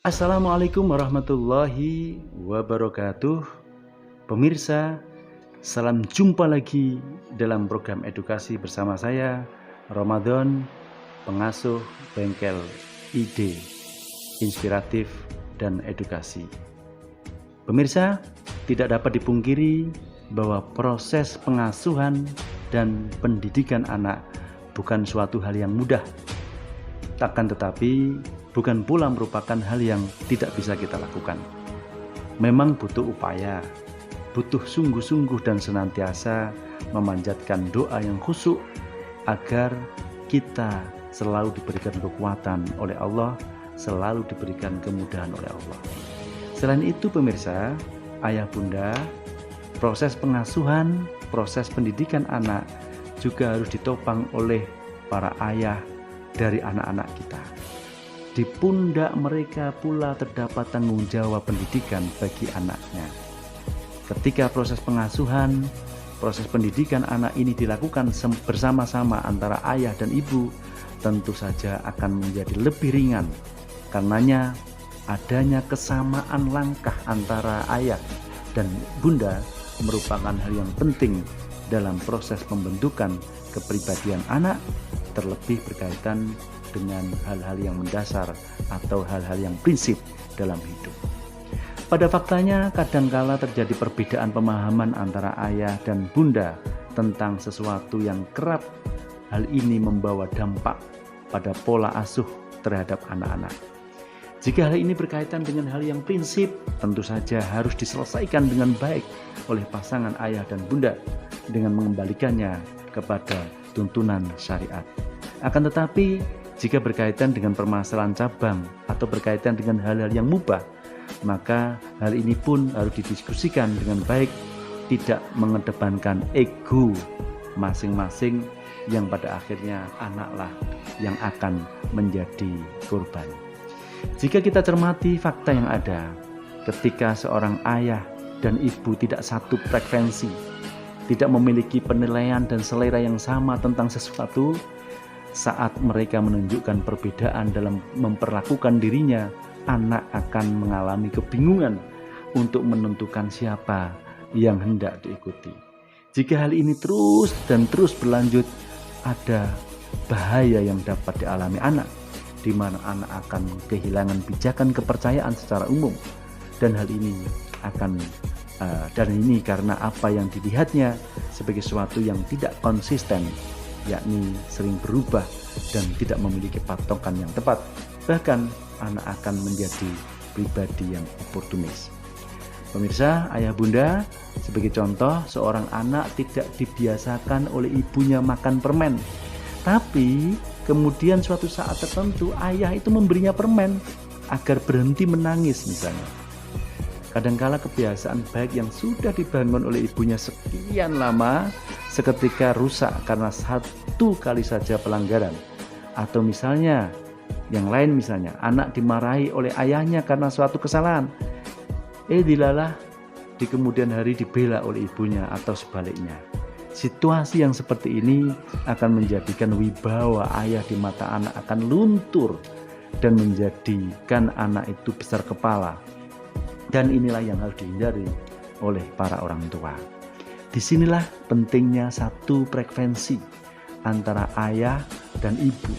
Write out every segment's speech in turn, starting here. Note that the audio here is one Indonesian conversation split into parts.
Assalamualaikum warahmatullahi wabarakatuh. Pemirsa, salam jumpa lagi dalam program edukasi bersama saya, Ramadan, pengasuh bengkel ide, inspiratif dan edukasi. Pemirsa, tidak dapat dipungkiri bahwa proses pengasuhan dan pendidikan anak bukan suatu hal yang mudah. Takkan tetapi bukan pula merupakan hal yang tidak bisa kita lakukan. Memang butuh upaya, butuh sungguh-sungguh dan senantiasa memanjatkan doa yang khusyuk agar kita selalu diberikan kekuatan oleh Allah, selalu diberikan kemudahan oleh Allah. Selain itu pemirsa, ayah bunda, proses pengasuhan, proses pendidikan anak juga harus ditopang oleh para ayah dari anak-anak kita. Di pundak mereka pula terdapat tanggung jawab pendidikan bagi anaknya. Ketika proses pengasuhan, proses pendidikan anak ini dilakukan bersama-sama antara ayah dan ibu, tentu saja akan menjadi lebih ringan. Karenanya adanya kesamaan langkah antara ayah dan bunda merupakan hal yang penting dalam proses pembentukan kepribadian anak, terlebih berkaitan dengan hal-hal yang mendasar atau hal-hal yang prinsip dalam hidup. Pada faktanya kadangkala terjadi perbedaan pemahaman antara ayah dan bunda tentang sesuatu yang kerap hal ini membawa dampak pada pola asuh terhadap anak-anak. Jika hal ini berkaitan dengan hal yang prinsip, tentu saja harus diselesaikan dengan baik oleh pasangan ayah dan bunda dengan mengembalikannya kepada tuntunan syariat. Akan tetapi, jika berkaitan dengan permasalahan cabang atau berkaitan dengan hal-hal yang mubah, maka hal ini pun harus didiskusikan dengan baik, tidak mengedepankan ego masing-masing yang pada akhirnya anaklah yang akan menjadi korban. Jika kita cermati fakta yang ada, ketika seorang ayah dan ibu tidak satu frekuensi, tidak memiliki penilaian dan selera yang sama tentang sesuatu, saat mereka menunjukkan perbedaan dalam memperlakukan dirinya, anak akan mengalami kebingungan untuk menentukan siapa yang hendak diikuti. Jika hal ini terus berlanjut, ada bahaya yang dapat dialami anak, di mana anak akan kehilangan pijakan kepercayaan secara umum, dan hal ini karena apa yang dilihatnya sebagai sesuatu yang tidak konsisten, yakni sering berubah dan tidak memiliki patokan yang tepat. Bahkan anak akan menjadi pribadi yang oportunis. Pemirsa, ayah bunda, sebagai contoh, seorang anak tidak dibiasakan oleh ibunya makan permen, tapi kemudian suatu saat tertentu ayah itu memberinya permen agar berhenti menangis misalnya. Kadangkala kebiasaan baik yang sudah dibangun oleh ibunya sekian lama seketika rusak karena satu kali saja pelanggaran. Atau misalnya, yang lain misalnya, anak dimarahi oleh ayahnya karena suatu kesalahan. Dilalah di kemudian hari dibela oleh ibunya atau sebaliknya. Situasi yang seperti ini akan menjadikan wibawa ayah di mata anak akan luntur dan menjadikan anak itu besar kepala. Dan inilah yang harus dihindari oleh para orang tua. Disinilah pentingnya satu frekuensi antara ayah dan ibu.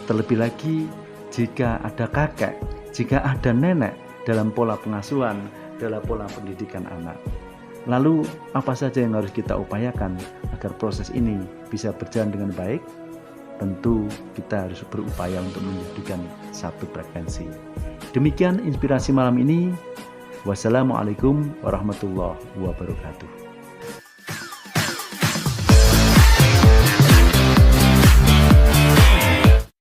Terlebih lagi jika ada kakek, jika ada nenek dalam pola pengasuhan, dalam pola pendidikan anak. Lalu apa saja yang harus kita upayakan agar proses ini bisa berjalan dengan baik? Tentu kita harus berupaya untuk menjadikan satu frekuensi. Demikian inspirasi malam ini. Wassalamualaikum warahmatullahi wabarakatuh.